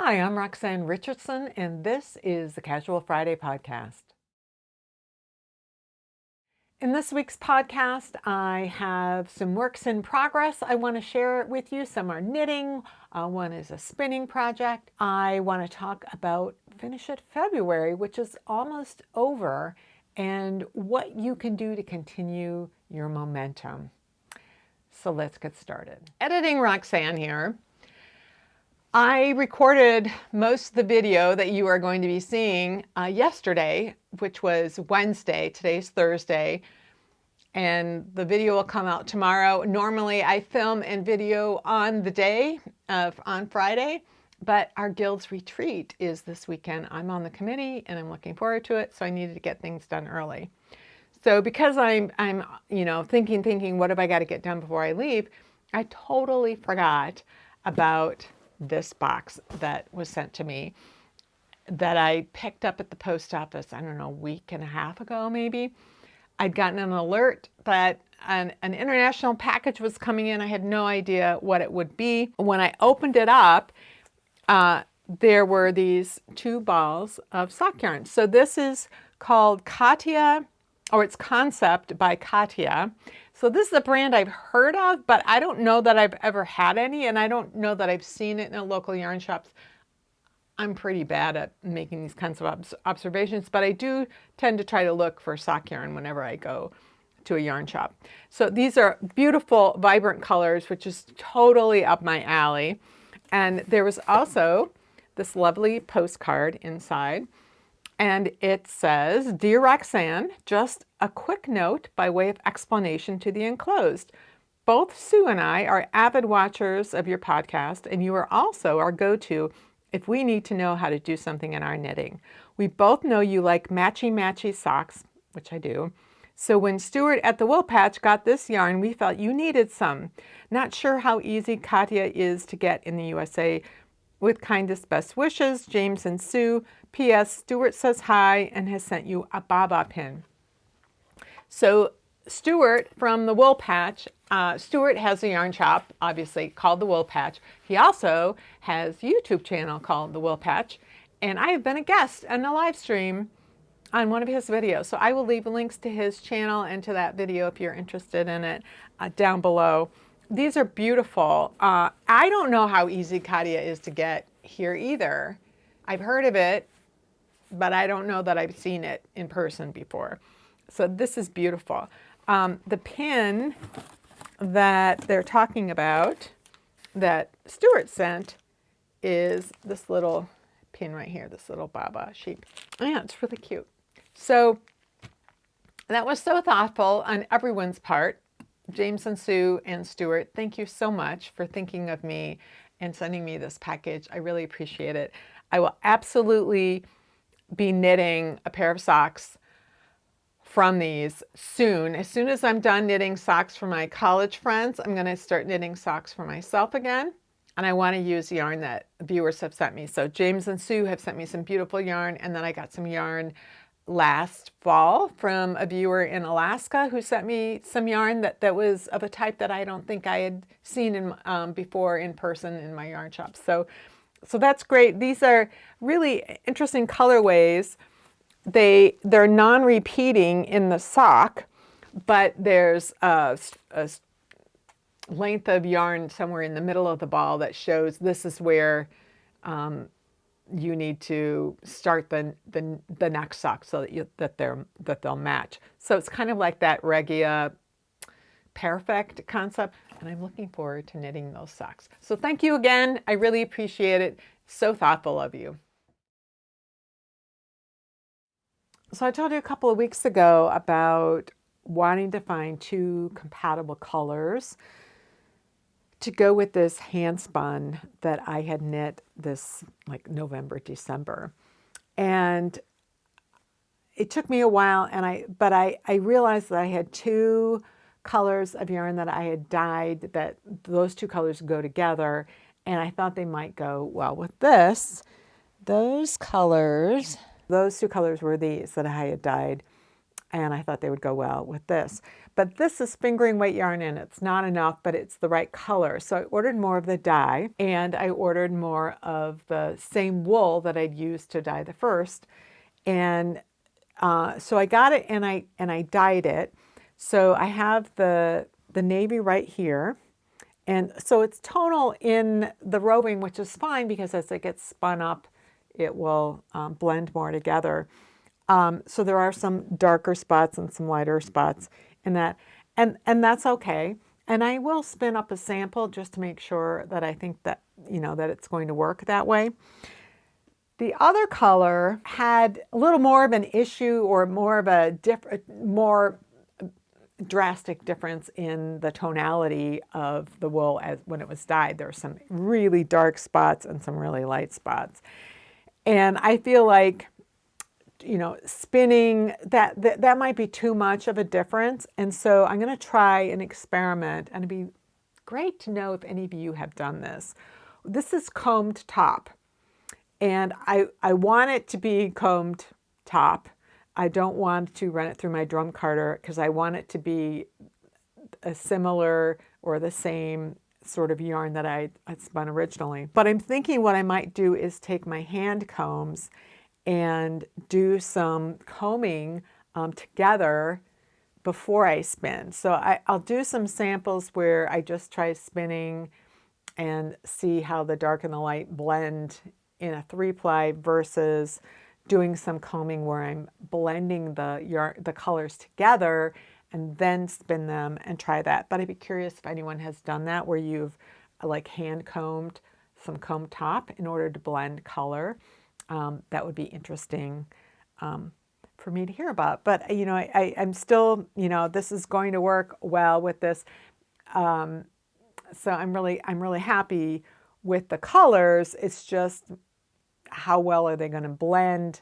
Hi, I'm Roxanne Richardson, and this is the Casual Friday podcast. In this week's podcast, I have some works in progress I want to share with you. Some are knitting, one is a spinning project. I want to talk about Finish It February, which is almost over, and what you can do to continue your momentum. So let's get started. Editing Roxanne here. I recorded most of the video that you are going to be seeing yesterday, which was Wednesday. Today's Thursday, and the video will come out tomorrow. Normally I film and video on the day on Friday, but our guild's retreat is this weekend. I'm on the committee and I'm looking forward to it, so I needed to get things done early. So because I'm thinking, what have I got to get done before I leave? I totally forgot about this box that was sent to me that I picked up at the post office, I don't know, a week and a half ago maybe. I'd gotten an alert that an international package was coming in. I had no idea what it would be. When I opened it up, there were these 2 balls of sock yarn. So this is called Katia, or it's Concept by Katia. So this is a brand I've heard of, but I don't know that I've ever had any, and I don't know that I've seen it in a local yarn shops. I'm pretty bad at making these kinds of observations, but I do tend to try to look for sock yarn whenever I go to a yarn shop. So these are beautiful, vibrant colors, which is totally up my alley. And there was also this lovely postcard inside. And it says, "Dear Roxanne, just a quick note by way of explanation to the enclosed. Both Sue and I are avid watchers of your podcast, and you are also our go-to if we need to know how to do something in our knitting. We both know you like matchy-matchy socks," which I do. "So when Stuart at the Wool Patch got this yarn, we felt you needed some. Not sure how easy Katia is to get in the USA. With kindest best wishes, James and Sue. P.S. Stuart says hi and has sent you a Baba pin." So Stuart from the Wool Patch, Stuart has a yarn shop, obviously, called the Wool Patch. He also has a YouTube channel called the Wool Patch, and I have been a guest on a live stream on one of his videos. So I will leave links to his channel and to that video if you're interested in it down below. These are beautiful. I don't know how easy Katia is to get here either. I've heard of it, but I don't know that I've seen it in person before. So this is beautiful. The pin that they're talking about that Stuart sent is this little pin right here, this little Baba sheep. Oh yeah, it's really cute. So that was so thoughtful on everyone's part. James and Sue and Stuart, thank you so much for thinking of me and sending me this package. I really appreciate it. I will absolutely be knitting a pair of socks from these soon. As soon as I'm done knitting socks for my college friends, I'm going to start knitting socks for myself again. And I want to use yarn that viewers have sent me. So James and Sue have sent me some beautiful yarn, and then I got some yarn last fall from a viewer in Alaska who sent me some yarn that was of a type that I don't think I had seen in, before in person in my yarn shop. So that's great. These are really interesting colorways. They're non-repeating in the sock, but there's a length of yarn somewhere in the middle of the ball that shows this is where you need to start the next sock so that they'll match. So it's kind of like that Regia Perfect concept, and I'm looking forward to knitting those socks. So thank you again. I really appreciate it. So thoughtful of you. So I told you a couple of weeks ago about wanting to find 2 compatible colors to go with this hand spun that I had knit this like November, December. And it took me a while, but I realized that I had 2 colors of yarn that I had dyed, that those 2 colors go together, and I thought they might go well with this. Those 2 colors were these that I had dyed and I thought they would go well with this. But this is fingering weight yarn, and it's not enough, but it's the right color. So I ordered more of the dye, and I ordered more of the same wool that I'd used to dye the first. And so I got it, and I dyed it. So I have the navy right here. And so it's tonal in the roving, which is fine because as it gets spun up, it will blend more together. So there are some darker spots and some lighter spots in that, and that's okay. And I will spin up a sample just to make sure that I think that, that it's going to work that way. The other color had a little more of an issue, or more of a more drastic difference in the tonality of the wool as when it was dyed. There were some really dark spots and some really light spots. And I feel like, spinning, that might be too much of a difference. And so I'm going to try an experiment, and it'd be great to know if any of you have done this. This is combed top, and I want it to be combed top. I don't want to run it through my drum carder because I want it to be a similar or the same sort of yarn that I spun originally. But I'm thinking what I might do is take my hand combs and do some combing together before I spin. So I'll do some samples where I just try spinning and see how the dark and the light blend in a 3-ply versus doing some combing where I'm blending the colors together and then spin them and try that. But I'd be curious if anyone has done that, where you've like hand combed some comb top in order to blend color. That would be interesting for me to hear about. But I'm still, this is going to work well with this. So I'm really happy with the colors. It's just, how well are they going to blend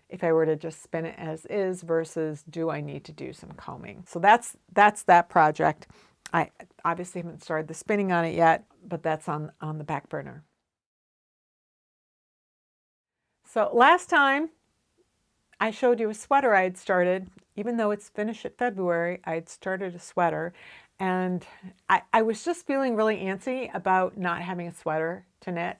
if I were to just spin it as is versus do I need to do some combing? So that's that project. I obviously haven't started the spinning on it yet, but that's on the back burner. So last time I showed you a sweater I had started. Even though it's finished at February, I had started a sweater, and I was just feeling really antsy about not having a sweater to knit.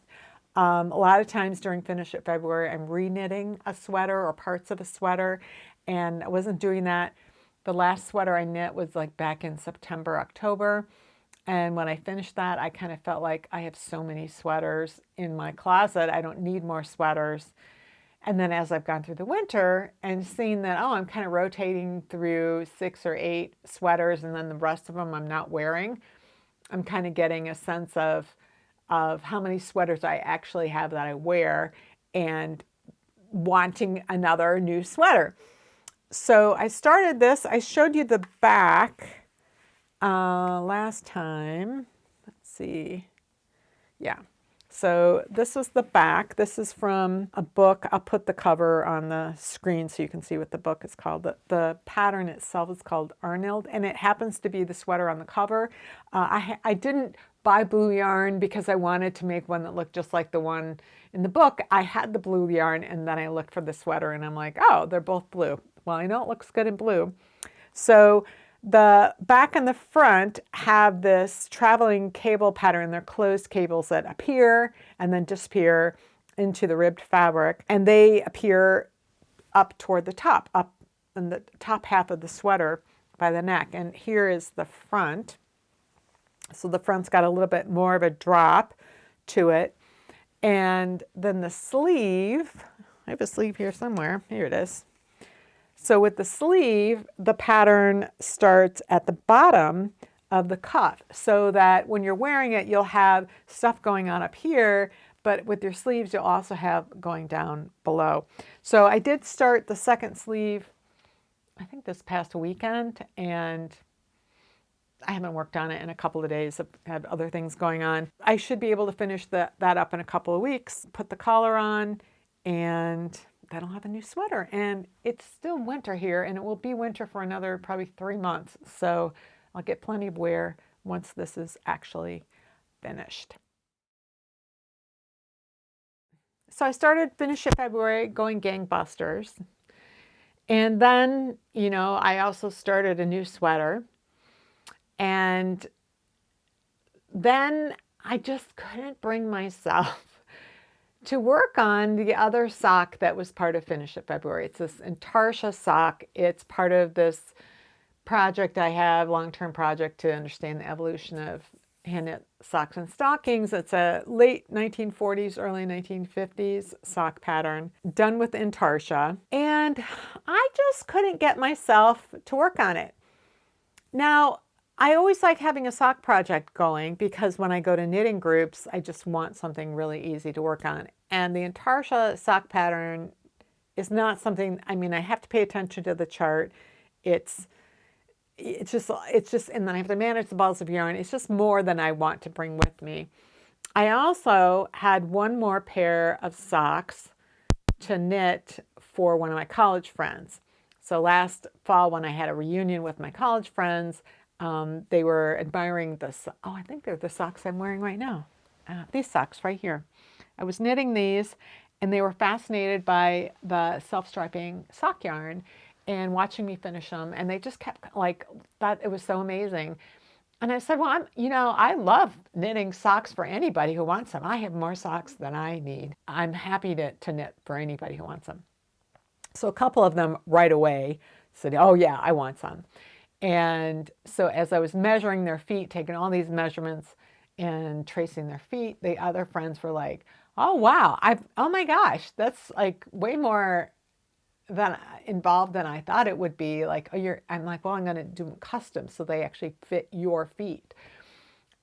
A lot of times during Finish at February, I'm re-knitting a sweater or parts of a sweater, and I wasn't doing that. The last sweater I knit was like back in September, October, and when I finished that, I kind of felt like I have so many sweaters in my closet, I don't need more sweaters. And then as I've gone through the winter and seen that, I'm kind of rotating through 6 or 8 sweaters, and then the rest of them I'm not wearing, I'm kind of getting a sense of how many sweaters I actually have that I wear and wanting another new sweater. So I started this. I showed you the back last time. Let's see. Yeah. So this was the back. This is from a book. I'll put the cover on the screen so you can see what the book is called. The pattern itself is called Arnhilde, and it happens to be the sweater on the cover. I didn't buy blue yarn because I wanted to make one that looked just like the one in the book. I had the blue yarn, and then I looked for the sweater, and I'm like, oh, they're both blue. Well, I know it looks good in blue. So the back and the front have this traveling cable pattern. They're closed cables that appear and then disappear into the ribbed fabric, and they appear up toward the top, up in the top half of the sweater by the neck. And here is the front. So the front's got a little bit more of a drop to it. And then the sleeve, I have a sleeve here somewhere. Here it is. So with the sleeve, the pattern starts at the bottom of the cuff so that when you're wearing it, you'll have stuff going on up here, but with your sleeves, you'll also have going down below. So I did start the second sleeve, I think this past weekend, and I haven't worked on it in a couple of days. I've had other things going on. I should be able to finish that up in a couple of weeks, put the collar on, and then I'll have a new sweater. And it's still winter here, and it will be winter for another probably 3 months. So I'll get plenty of wear once this is actually finished. So I started Finish at February going gangbusters. And then, you know, I also started a new sweater. And then I just couldn't bring myself to work on the other sock that was part of Finish It February. It's this Intarsha sock. It's part of this project I have, long-term project to understand the evolution of hand-knit socks and stockings. It's a late 1940s, early 1950s sock pattern done with Intarsha. And I just couldn't get myself to work on it. Now, I always like having a sock project going because when I go to knitting groups, I just want something really easy to work on. And the Intarsha sock pattern is not something, I mean, I have to pay attention to the chart. It's just, and then I have to manage the balls of yarn. It's just more than I want to bring with me. I also had one more pair of socks to knit for one of my college friends. So last fall when I had a reunion with my college friends, they were admiring this. Oh, I think they're the socks I'm wearing right now. These socks right here. I was knitting these and they were fascinated by the self-striping sock yarn and watching me finish them. And they just kept thought it was so amazing. And I said, well, I love knitting socks for anybody who wants them. I have more socks than I need. I'm happy to knit for anybody who wants them. So a couple of them right away said, oh yeah, I want some. And so as I was measuring their feet, taking all these measurements and tracing their feet, the other friends were like, oh wow, oh my gosh, that's like way more involved than I thought it would be. Like, I'm like, well, I'm going to do them custom so they actually fit your feet.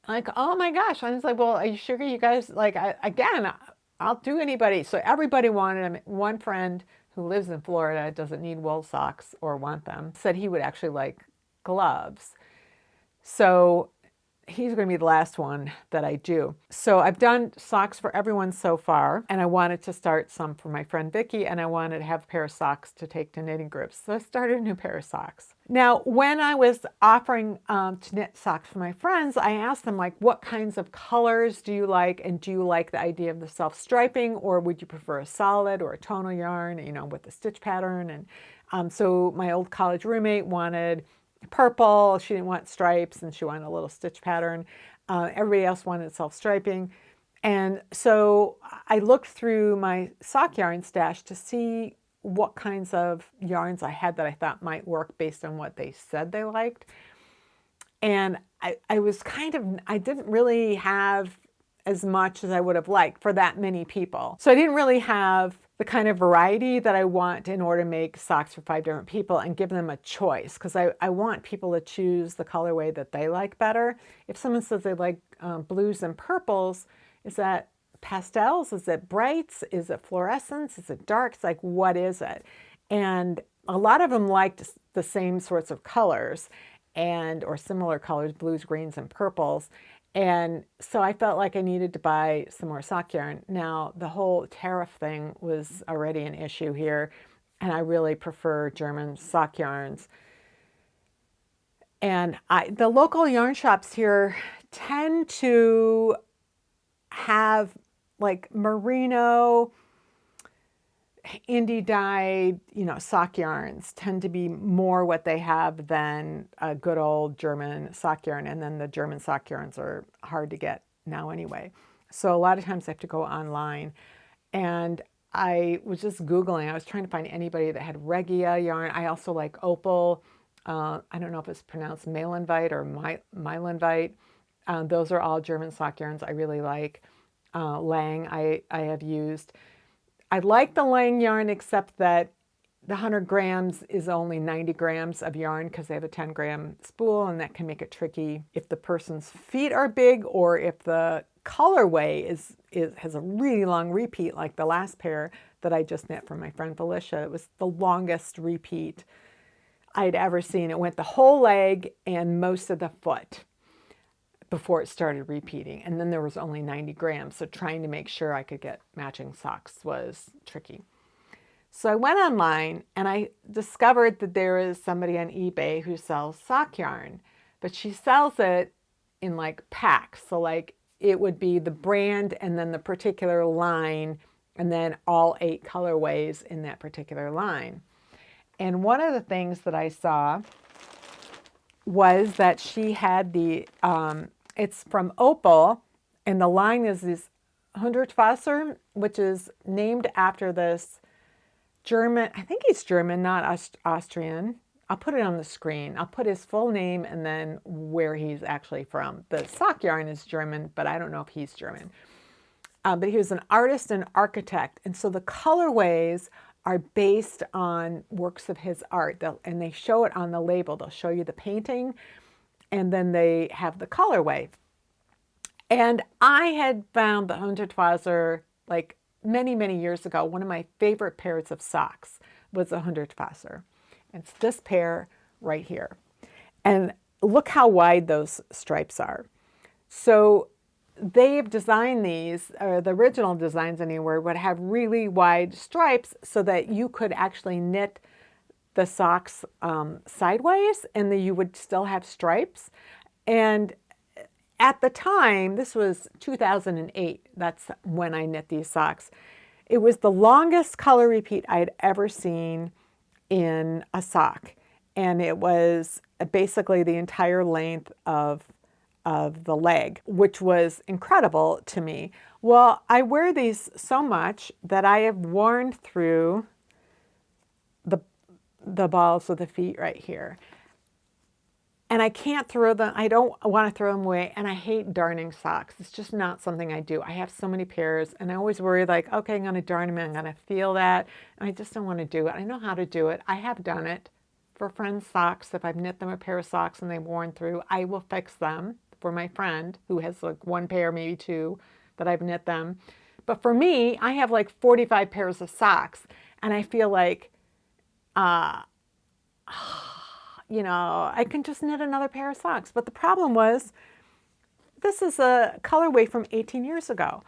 Like, oh my gosh. I was like, well, are you sure you guys, like, again, I'll do anybody. So everybody wanted them. One friend who lives in Florida, doesn't need wool socks or want them, said he would actually like gloves. So he's going to be the last one that I do. So I've done socks for everyone so far, and I wanted to start some for my friend Vicki, and I wanted to have a pair of socks to take to knitting groups. So I started a new pair of socks. Now, when I was offering to knit socks for my friends, I asked them, like, what kinds of colors do you like? And do you like the idea of the self-striping, or would you prefer a solid or a tonal yarn, you know, with the stitch pattern? And so my old college roommate wanted purple. She didn't want stripes and she wanted a little stitch pattern. Everybody else wanted self-striping. And so I looked through my sock yarn stash to see what kinds of yarns I had that I thought might work based on what they said they liked. And I was I didn't really have as much as I would have liked for that many people. So I didn't really have the kind of variety that I want in order to make socks for 5 different people and give them a choice, because I want people to choose the colorway that they like better. If someone says they like blues and purples, is that pastels? Is it brights? Is it fluorescents? Is it darks? Like, what is it? And a lot of them liked the same sorts of colors or similar colors, blues, greens, and purples. And so I felt like I needed to buy some more sock yarn. Now, the whole tariff thing was already an issue here, and I really prefer German sock yarns. And the local yarn shops here tend to have like merino, indie dyed, sock yarns tend to be more what they have than a good old German sock yarn. And then the German sock yarns are hard to get now anyway. So a lot of times I have to go online. And I was just Googling. I was trying to find anybody that had Regia yarn. I also like Opal. I don't know if it's pronounced Malenvite or Meilenvite. Those are all German sock yarns I really like. Lang I have used. I like the Lang yarn, except that the 100 grams is only 90 grams of yarn because they have a 10-gram spool, and that can make it tricky if the person's feet are big or if the colorway has a really long repeat, like the last pair that I just knit for my friend Felicia. It was the longest repeat I'd ever seen. It went the whole leg and most of the foot before it started repeating. And then there was only 90 grams. So trying to make sure I could get matching socks was tricky. So I went online and I discovered that there is somebody on eBay who sells sock yarn, but she sells it in like packs. So like it would be the brand and then the particular line and then all 8 colorways in that particular line. And one of the things that I saw was that she had the, it's from Opal, and the line is this Hundertwasser, which is named after this German, I think he's German, not Austrian. I'll put it on the screen. I'll put his full name and then where he's actually from. The sock yarn is German, but I don't know if he's German. But he was an artist and architect. And so the colorways are based on works of his art. And they show it on the label. They'll show you the painting, and then they have the colorway. And I had found the Hundertwasser like many, many years ago. One of my favorite pairs of socks was a Hundertwasser. It's this pair right here. And look how wide those stripes are. So they've designed these, or the original designs anywhere, would have really wide stripes so that you could actually knit the socks sideways and then you would still have stripes. And at the time, this was 2008, that's when I knit these socks. It was the longest color repeat I had ever seen in a sock. And it was basically the entire length of the leg, which was incredible to me. Well, I wear these so much that I have worn through the balls of the feet right here. And I can't throw them, I don't want to throw them away, and I hate darning socks. It's just not something I do. I have so many pairs, and I always worry like, okay, I'm going to darn them, I'm going to feel that, and I just don't want to do it. I know how to do it. I have done it for friends' socks. If I've knit them a pair of socks and they've worn through, I will fix them for my friend who has like one pair, maybe two, that I've knit them. But for me, I have like 45 pairs of socks, and I feel like, you know, I can just knit another pair of socks. But the problem was, this is a colorway from 18 years ago.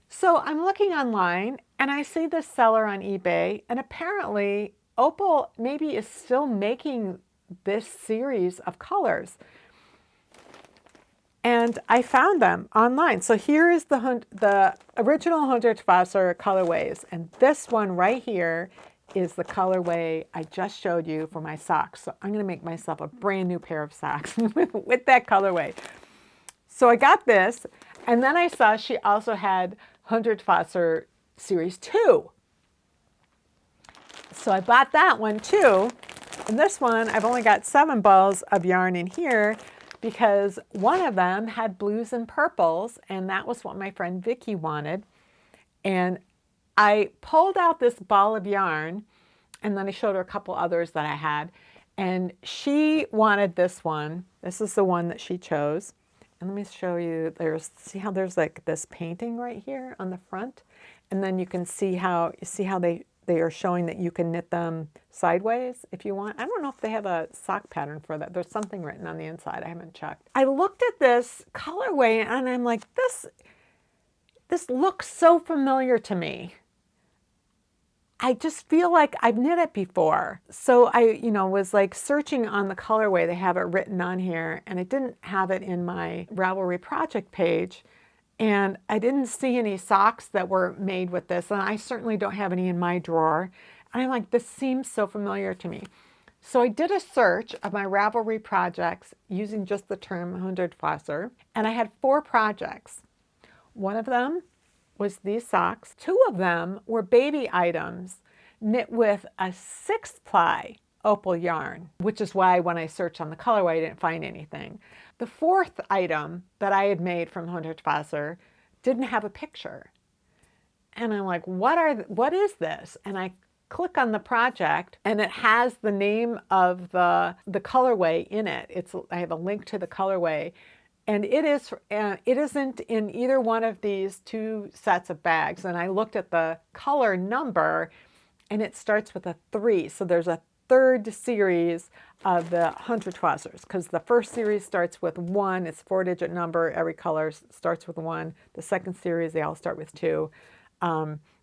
So I'm looking online and I see this seller on eBay, and apparently Opal maybe is still making this series of colors. And I found them online. So here is the original Hundertwasser colorways. And this one right here is the colorway I just showed you for my socks. So I'm going to make myself a brand new pair of socks with that colorway. So I got this, and then I saw she also had Hundertwasser Series 2. So I bought that one too. And this one, I've only got 7 balls of yarn in here because one of them had blues and purples, and that was what my friend Vicky wanted. And I pulled out this ball of yarn, and then I showed her a couple others that I had, and she wanted this one. This is the one that she chose. And let me show you, see how there's like this painting right here on the front? And then you can see how they are showing that you can knit them sideways if you want. I don't know if they have a sock pattern for that. There's something written on the inside. I haven't checked. I looked at this colorway and I'm like, this looks so familiar to me. I just feel like I've knit it before. So I, was like searching on the colorway. They have it written on here, and I didn't have it in my Ravelry project page. And I didn't see any socks that were made with this, and I certainly don't have any in my drawer. And I'm like, this seems so familiar to me. So I did a search of my Ravelry projects using just the term Hundertwasser, and I had 4 projects. One of them was these socks. 2 of them were baby items knit with a 6-ply opal yarn, which is why when I searched on the colorway, I didn't find anything. The 4th item that I had made from Hundertwasser didn't have a picture. And I'm like, what is this? And I click on the project, and it has the name of the colorway in it. I have a link to the colorway. And it isn't in either one of these 2 sets of bags. And I looked at the color number, and it starts with a 3. So there's a 3rd series of the Hundertwassers, because the first series starts with 1. It's 4-digit number. Every color starts with 1. The second series, they all start with 2.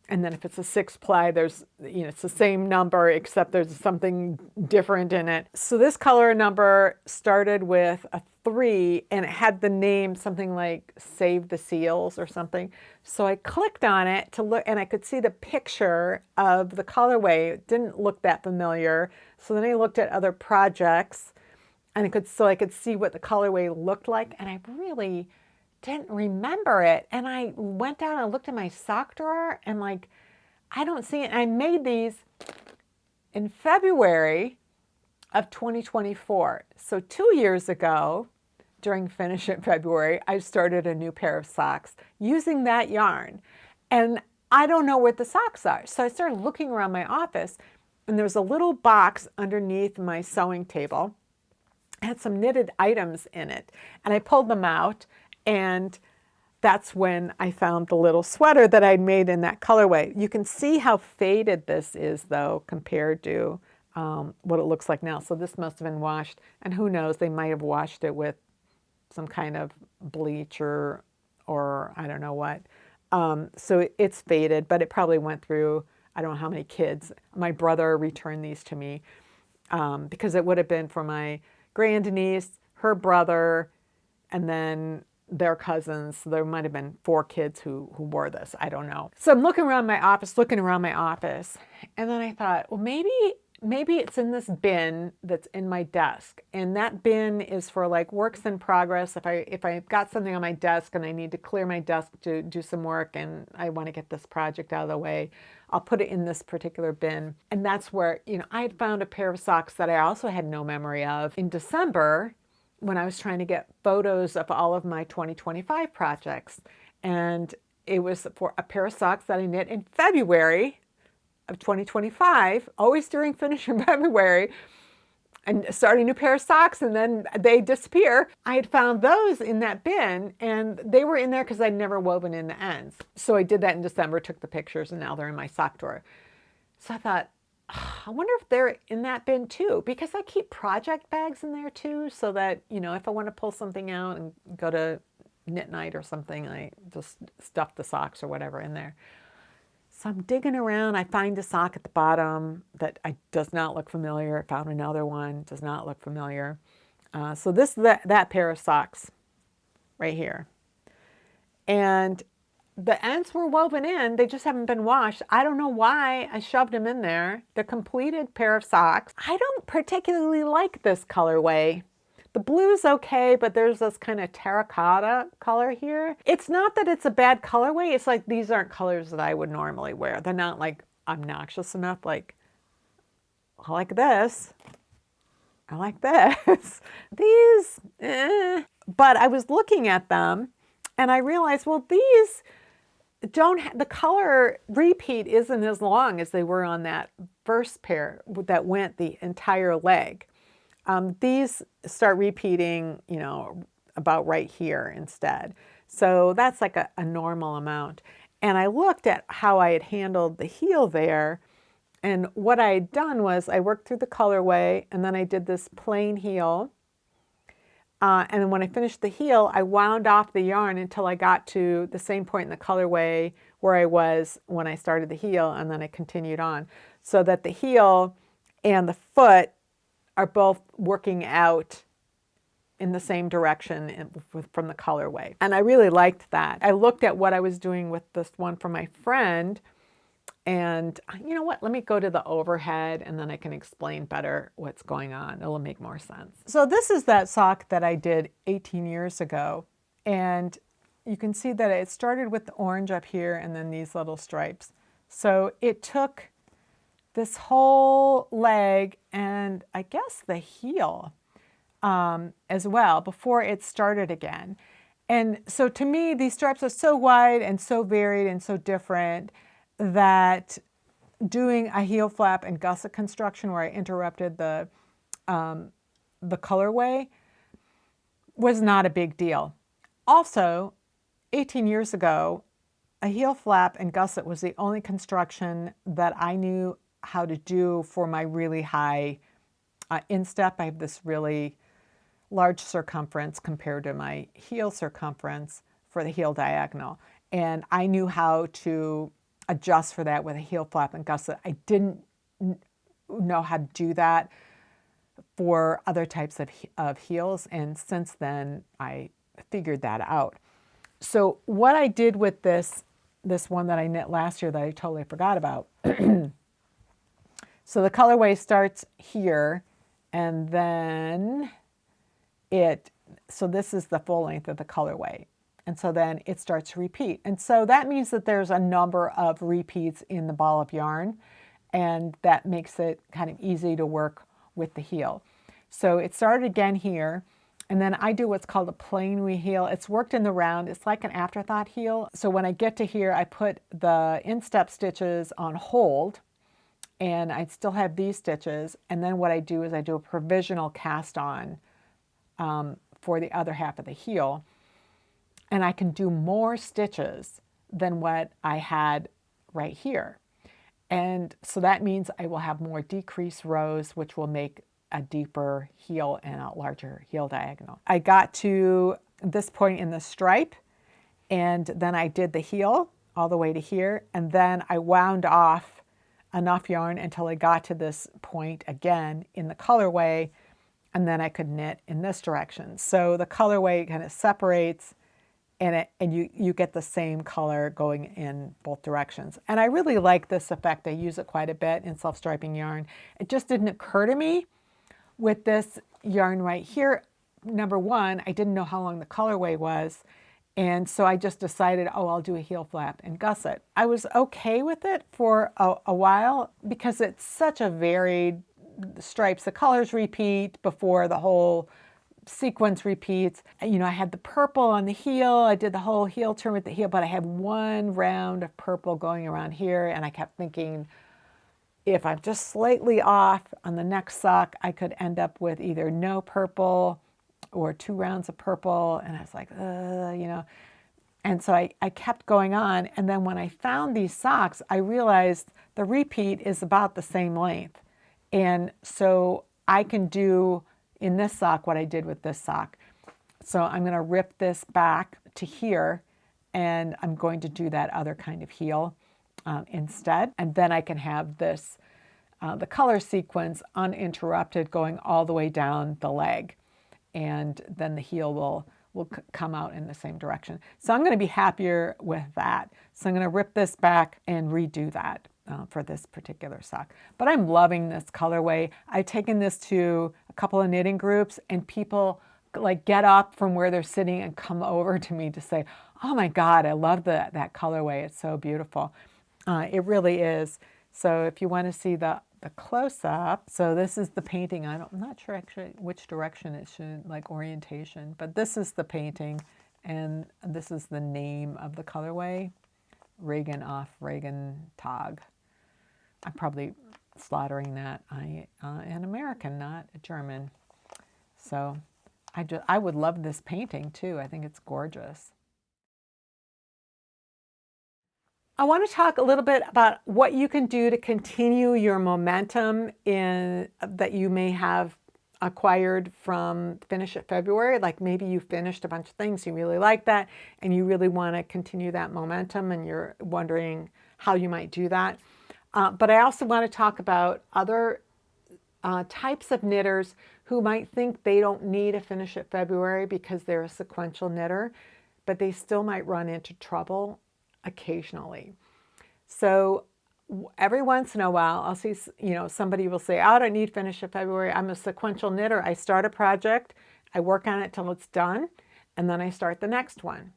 And then if it's a 6 ply, there's, it's the same number, except there's something different in it. So this color number started with a 3, and it had the name something like Save the Seals or something. So I clicked on it to look, and I could see the picture of the colorway. It didn't look that familiar. So then I looked at other projects, and I could see what the colorway looked like, and I really didn't remember it. And I went down and looked in my sock drawer, and like, I don't see it. I made these in February of 2024. So 2 years ago, during Finish It February, I started a new pair of socks using that yarn. And I don't know where the socks are. So I started looking around my office, and there was a little box underneath my sewing table. It had some knitted items in it. And I pulled them out, and that's when I found the little sweater that I'd made in that colorway. You can see how faded this is, though, compared to what it looks like now. So this must have been washed, and who knows, they might have washed it with some kind of bleach or I don't know what. So it's faded, but it probably went through, I don't know how many kids. My brother returned these to me because it would have been for my grandniece, her brother, and then their cousins. There might have been 4 kids who wore this. I don't know. So I'm looking around my office, and then I thought, well, maybe it's in this bin that's in my desk. And that bin is for like works in progress. If I've got something on my desk and I need to clear my desk to do some work and I want to get this project out of the way, I'll put it in this particular bin. And that's where, I had found a pair of socks that I also had no memory of in December, when I was trying to get photos of all of my 2025 projects. And it was for a pair of socks that I knit in February of 2025, always during Finish in February, and start a new pair of socks, and then they disappear. I had found those in that bin, and they were in there because I'd never woven in the ends. So I did that in December, took the pictures, and now they're in my sock drawer. So I thought, I wonder if they're in that bin too, because I keep project bags in there too, so that, if I want to pull something out and go to knit night or something, I just stuff the socks or whatever in there. So I'm digging around. I find a sock at the bottom that does not look familiar. I found another one, does not look familiar. So this is that pair of socks right here. And the ends were woven in, they just haven't been washed. I don't know why I shoved them in there. The completed pair of socks. I don't particularly like this colorway. The blue's okay, but there's this kind of terracotta color here. It's not that it's a bad colorway, it's like these aren't colors that I would normally wear. They're not like obnoxious enough, like I like this. I like this. These, But I was looking at them and I realized, well, these the color repeat isn't as long as they were on that first pair that went the entire leg. These start repeating, about right here instead. So that's like a normal amount. And I looked at how I had handled the heel there. And what I had done was I worked through the colorway, and then I did this plain heel. And then when I finished the heel, I wound off the yarn until I got to the same point in the colorway where I was when I started the heel, and then I continued on. So that the heel and the foot are both working out in the same direction from the colorway. And I really liked that. I looked at what I was doing with this one from my friend, and you know what, let me go to the overhead and then I can explain better what's going on. It'll make more sense. So this is that sock that I did 18 years ago. And you can see that it started with the orange up here and then these little stripes. So it took this whole leg and I guess the heel as well before it started again. And so to me, these stripes are so wide and so varied and so different that doing a heel flap and gusset construction where I interrupted the colorway was not a big deal. Also, 18 years ago, a heel flap and gusset was the only construction that I knew how to do for my really high instep. I have this really large circumference compared to my heel circumference for the heel diagonal. And I knew how to adjust for that with a heel flap and gusset. I didn't know how to do that for other types of heels, and since then I figured that out. So what I did with this one that I knit last year that I totally forgot about. So the colorway starts here, and then so this is the full length of the colorway. And so then it starts to repeat. And so that means that there's a number of repeats in the ball of yarn, and that makes it kind of easy to work with the heel. So it started again here, and then I do what's called a plain heel. It's worked in the round. It's like an afterthought heel. So when I get to here, I put the instep stitches on hold, and I still have these stitches. And then what I do is I do a provisional cast on for the other half of the heel. And I can do more stitches than what I had right here. And so that means I will have more decreased rows, which will make a deeper heel and a larger heel diagonal. I got to this point in the stripe, and then I did the heel all the way to here, and then I wound off enough yarn until I got to this point again in the colorway, and then I could knit in this direction. So the colorway kind of separates, and you get the same color going in both directions. And I really like this effect. I use it quite a bit in self-striping yarn. It just didn't occur to me with this yarn right here. Number one, I didn't know how long the colorway was, and so I just decided, oh, I'll do a heel flap and gusset. I was okay with it for a while because it's such a varied stripes. The colors repeat before the whole sequence repeats. You know, I had the purple on the heel. I did the whole heel turn with the heel, but I had one round of purple going around here, and I kept thinking, if I'm just slightly off on the next sock, I could end up with either no purple or 2 rounds of purple. And I was like, you know. And so I kept going on. And then when I found these socks, I realized the repeat is about the same length. And so I can do in this sock what I did with this sock. So I'm going to rip this back to here, and I'm going to do that other kind of heel instead. And then I can have this, the color sequence uninterrupted going all the way down the leg. And then the heel will come out in the same direction. So I'm going to be happier with that. So I'm going to rip this back and redo that for this particular sock. But I'm loving this colorway. I've taken this to a couple of knitting groups, and people like get up from where they're sitting and come over to me to say, oh my God, I love that colorway. It's so beautiful. It really is. So if you want to see the close-up, so this is the painting. I'm not sure actually which direction it should, like orientation, but this is the painting, and this is the name of the colorway, Regen off Regen Tag. I'm probably slaughtering that. I an American, not a German. So I would love this painting too. I think it's gorgeous. I want to talk a little bit about what you can do to continue your momentum that you may have acquired from Finish It February. Like maybe you finished a bunch of things, you really like that, and you really want to continue that momentum, and you're wondering how you might do that. But I also want to talk about other types of knitters who might think they don't need a Finish It February because they're a sequential knitter, but they still might run into trouble occasionally. So every once in a while, I'll see, somebody will say, oh, I don't need Finish It February. I'm a sequential knitter. I start a project, I work on it till it's done, and then I start the next one.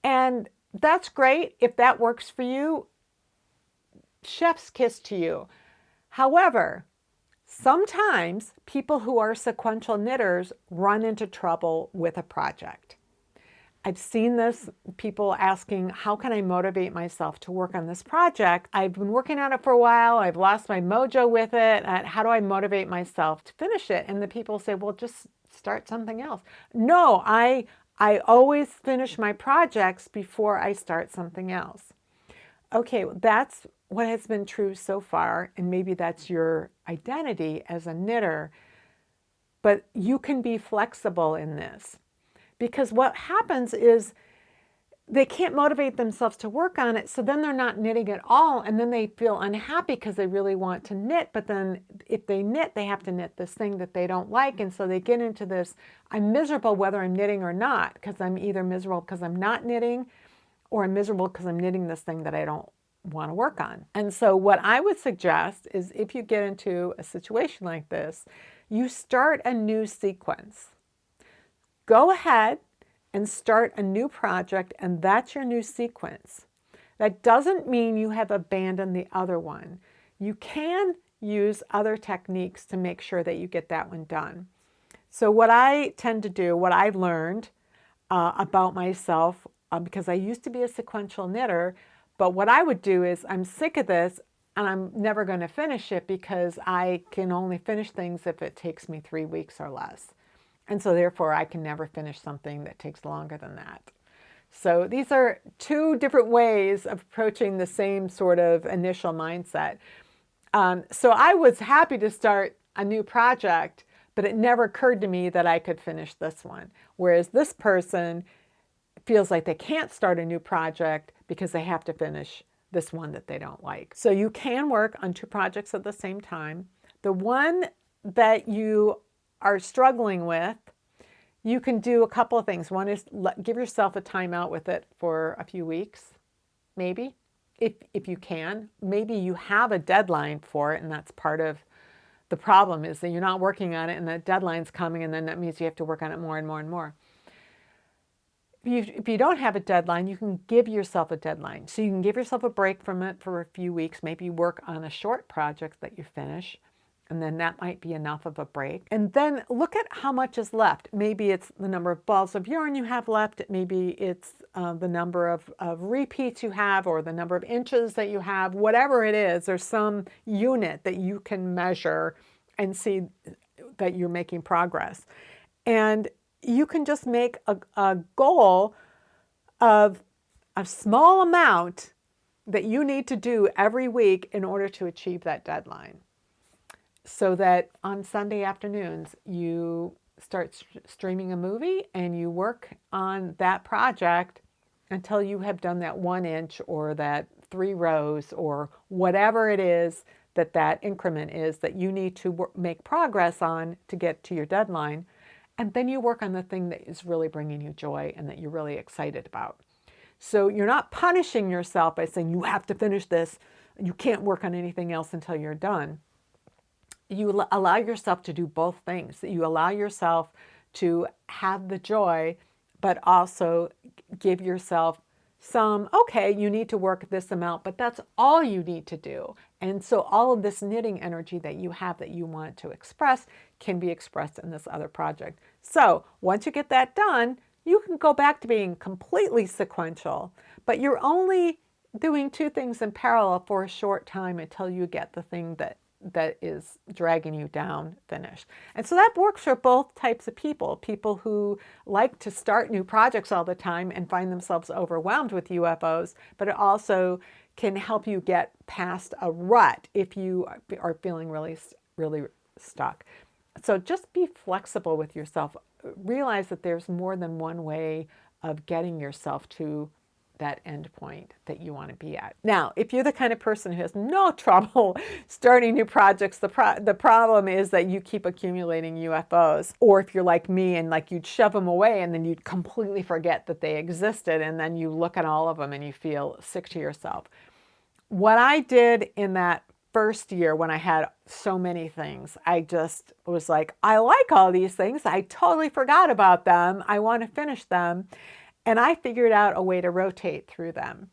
And that's great. If that works for you, chef's kiss to you. However, sometimes people who are sequential knitters run into trouble with a project. I've seen this, people asking, how can I motivate myself to work on this project? I've been working on it for a while. I've lost my mojo with it. How do I motivate myself to finish it? And the people say, well, just start something else. No, I always finish my projects before I start something else. Okay, well, that's what has been true so far, and maybe that's your identity as a knitter, but you can be flexible in this. Because what happens is they can't motivate themselves to work on it, so then they're not knitting at all, and then they feel unhappy because they really want to knit, but then if they knit, they have to knit this thing that they don't like, and so they get into this, I'm miserable whether I'm knitting or not, because I'm either miserable because I'm not knitting, or I'm miserable because I'm knitting this thing that I don't want to work on. And so what I would suggest is if you get into a situation like this, you start a new sequence. Go ahead and start a new project, and that's your new sequence. That doesn't mean you have abandoned the other one. You can use other techniques to make sure that you get that one done. So what I tend to do, what I've learned about myself, because I used to be a sequential knitter, but what I would do is I'm sick of this and I'm never going to finish it because I can only finish things if it takes me 3 weeks or less. And so therefore I can never finish something that takes longer than that. So these are two different ways of approaching the same sort of initial mindset. So I was happy to start a new project, but it never occurred to me that I could finish this one. Whereas this person feels like they can't start a new project because they have to finish this one that they don't like. So you can work on 2 projects at the same time. The one that you are struggling with, you can do a couple of things. One is give yourself a timeout with it for a few weeks, maybe, if you can. Maybe you have a deadline for it, and that's part of the problem is that you're not working on it and the deadline's coming, and then that means you have to work on it more and more and more. If you don't have a deadline, you can give yourself a deadline. So you can give yourself a break from it for a few weeks, maybe work on a short project that you finish, and then that might be enough of a break. And then look at how much is left. Maybe it's the number of balls of yarn you have left. Maybe it's the number of repeats you have, or the number of inches that you have. Whatever it is, there's some unit that you can measure and see that you're making progress. And you can just make a goal of a small amount that you need to do every week in order to achieve that deadline. So that on Sunday afternoons, you start streaming a movie and you work on that project until you have done that 1 inch or that 3 rows or whatever it is that that increment is that you need to make progress on to get to your deadline. And then you work on the thing that is really bringing you joy and that you're really excited about. So you're not punishing yourself by saying you have to finish this, you can't work on anything else until you're done. You allow yourself to do both things. You allow yourself to have the joy, but also give yourself some, okay, you need to work this amount, but that's all you need to do. And so all of this knitting energy that you have that you want to express can be expressed in this other project. So once you get that done, you can go back to being completely sequential, but you're only doing 2 things in parallel for a short time until you get the thing that is dragging you down finished. And so that works for both types of people. People who like to start new projects all the time and find themselves overwhelmed with UFOs, but it also can help you get past a rut if you are feeling really stuck. So just be flexible with yourself. Realize that there's more than one way of getting yourself to that end point that you want to be at. Now, if you're the kind of person who has no trouble starting new projects, the problem is that you keep accumulating UFOs. Or if you're like me and like you'd shove them away and then you'd completely forget that they existed, and then you look at all of them and you feel sick to yourself. What I did in that first year when I had so many things, I just was like, I like all these things. I totally forgot about them. I want to finish them. And I figured out a way to rotate through them.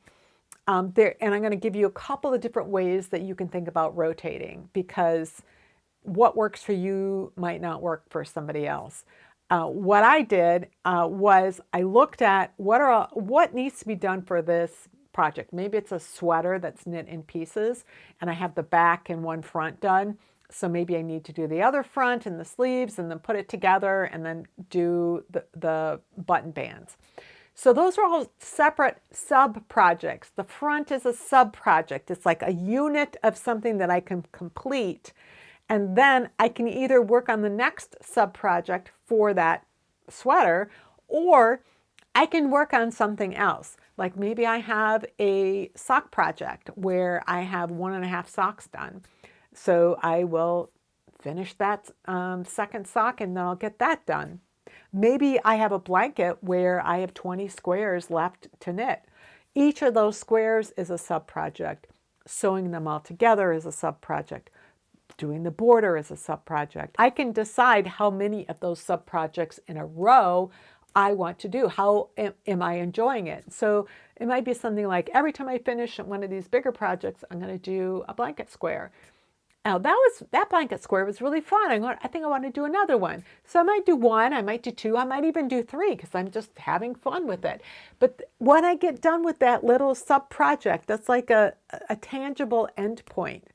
And I'm going to give you a couple of different ways that you can think about rotating, because what works for you might not work for somebody else. What I did was I looked at what needs to be done for this project. Maybe it's a sweater that's knit in pieces, and I have the back and one front done. So maybe I need to do the other front and the sleeves and then put it together and then do the button bands. So those are all separate sub-projects. The front is a sub-project. It's like a unit of something that I can complete. And then I can either work on the next sub-project for that sweater, or I can work on something else. Like maybe I have a sock project where I have 1.5 socks done. So I will finish that second sock and then I'll get that done. Maybe I have a blanket where I have 20 squares left to knit. Each of those squares is a sub-project. Sewing them all together is a sub-project. Doing the border is a sub-project. I can decide how many of those sub-projects in a row I want to do. How am I enjoying it? So it might be something like every time I finish one of these bigger projects, I'm going to do a blanket square. Now that blanket square was really fun. I think I want to do another one. So I might do one, I might do two, I might even do three because I'm just having fun with it. But when I get done with that little sub-project, that's like a tangible end point,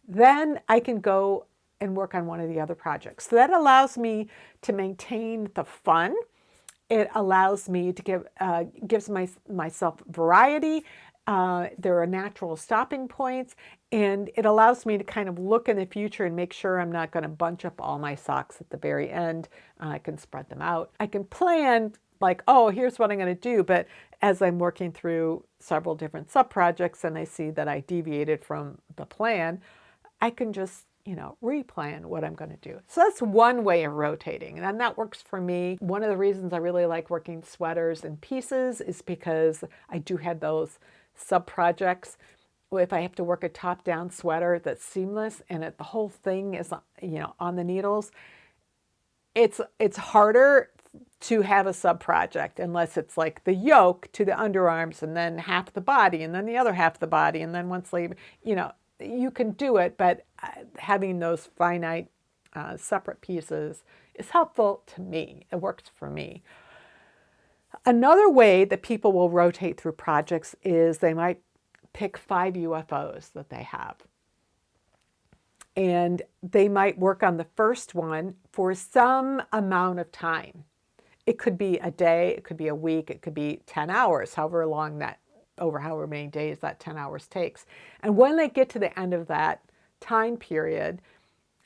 then I can go and work on one of the other projects. So that allows me to maintain the fun. It allows me to gives myself variety. There are natural stopping points, and it allows me to kind of look in the future and make sure I'm not going to bunch up all my socks at the very end. I can spread them out. I can plan like, oh, here's what I'm going to do. But as I'm working through several different sub-projects and I see that I deviated from the plan, I can just, replan what I'm going to do. So that's one way of rotating, and that works for me. One of the reasons I really like working sweaters in pieces is because I do have those sub-projects. If I have to work a top-down sweater that's seamless and the whole thing is, on the needles, it's harder to have a sub-project unless it's like the yoke to the underarms and then half the body and then the other half of the body and then one sleeve. You can do it, but having those finite separate pieces is helpful to me. It works for me. Another way that people will rotate through projects is they might pick 5 UFOs that they have. And they might work on the first one for some amount of time. It could be a day, it could be a week, it could be 10 hours, however many days that 10 hours takes. And when they get to the end of that time period,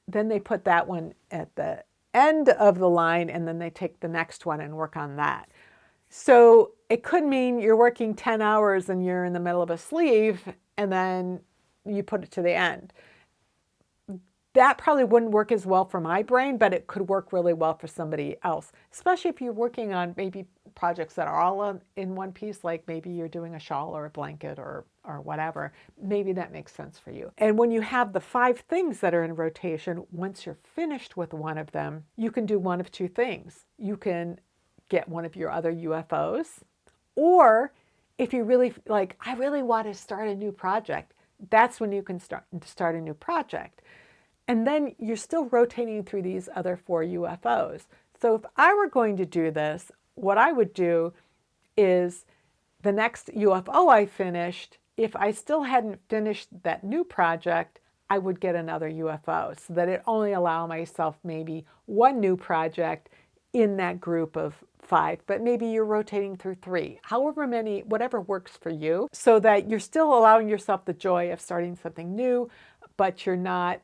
then they put that one at the end of the line and then they take the next one and work on that. So it could mean you're working 10 hours and you're in the middle of a sleeve and then you put it to the end. That probably wouldn't work as well for my brain, but it could work really well for somebody else, especially if you're working on maybe projects that are all in one piece, like maybe you're doing a shawl or a blanket or whatever. Maybe that makes sense for you. And when you have the 5 things that are in rotation, once you're finished with one of them, you can do one of 2 things. You can get one of your other UFOs, or if you really I really want to start a new project, that's when you can start a new project. And then you're still rotating through these other 4 UFOs. So if I were going to do this, what I would do is the next UFO I finished, if I still hadn't finished that new project, I would get another UFO so that it only allow myself maybe 1 new project in that group of 5, but maybe you're rotating through 3, however many, whatever works for you, so that you're still allowing yourself the joy of starting something new, but you're not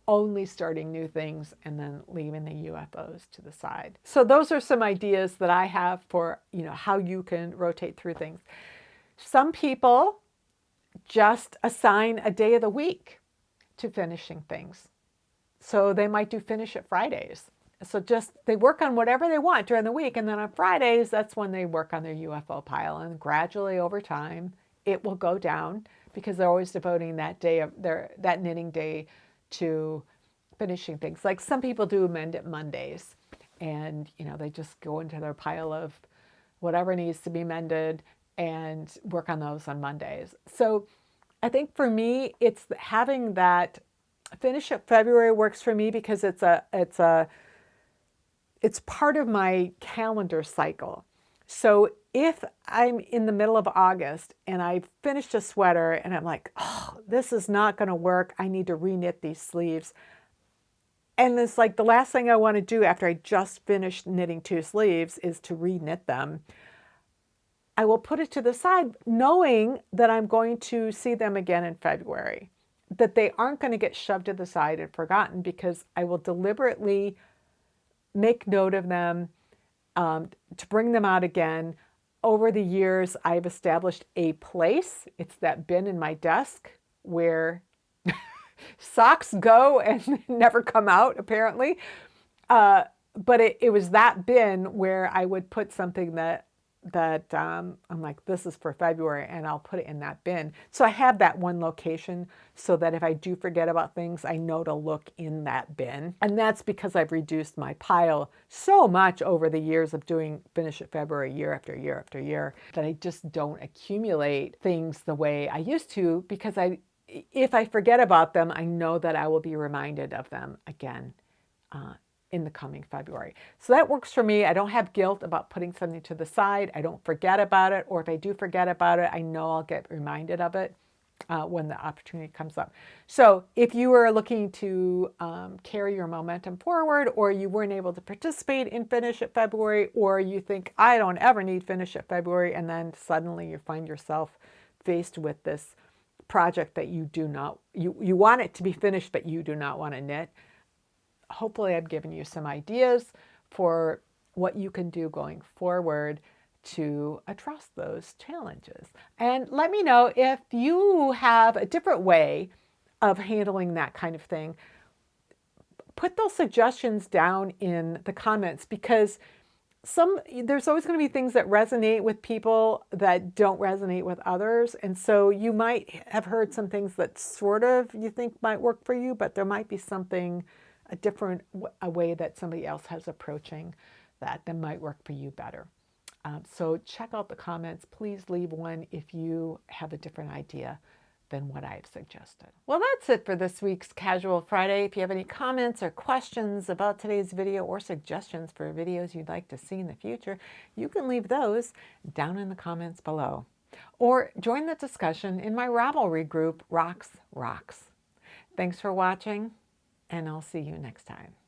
only starting new things and then leaving the UFOs to the side. So those are some ideas that I have for, how you can rotate through things. Some people just assign a day of the week to finishing things. So they might do finish at Fridays. So they work on whatever they want during the week, and then on Fridays, that's when they work on their UFO pile. And gradually over time, it will go down because they're always devoting that knitting day to finishing things. Like some people do mend it Mondays, and they just go into their pile of whatever needs to be mended and work on those on Mondays. So I think for me, it's having that finish up February works for me because it's part of my calendar cycle. So if I'm in the middle of August and I've finished a sweater and I'm like, oh, this is not going to work, I need to reknit these sleeves. And it's like the last thing I want to do after I just finished knitting 2 sleeves is to reknit them. I will put it to the side knowing that I'm going to see them again in February, that they aren't going to get shoved to the side and forgotten because I will deliberately make note of them to bring them out again over the years, I've established a place. It's that bin in my desk where socks go and never come out, apparently. But it was that bin where I would put something that I'm like, this is for February, and I'll put it in that bin. So I have that one location so that if I do forget about things, I know to look in that bin. And that's because I've reduced my pile so much over the years of doing Finish It February year after year after year that I just don't accumulate things the way I used to, because if I forget about them, I know that I will be reminded of them again in the coming February. So that works for me. I don't have guilt about putting something to the side. I don't forget about it, or if I do forget about it, I know I'll get reminded of it when the opportunity comes up. So if you are looking to carry your momentum forward, or you weren't able to participate in Finish It February, or you think, I don't ever need Finish It February, and then suddenly you find yourself faced with this project that you do not, you want it to be finished, but you do not want to knit. Hopefully I've given you some ideas for what you can do going forward to address those challenges. And let me know if you have a different way of handling that kind of thing. Put those suggestions down in the comments, because there's always going to be things that resonate with people that don't resonate with others. And so you might have heard some things that sort of you think might work for you, but there might be something, a way that somebody else has approaching that might work for you better. So check out the comments. Please leave one if you have a different idea than what I've suggested. Well, that's it for this week's Casual Friday. If you have any comments or questions about today's video, or suggestions for videos you'd like to see in the future, you can leave those down in the comments below. Or join the discussion in my Ravelry group, Rocks. Thanks for watching, and I'll see you next time.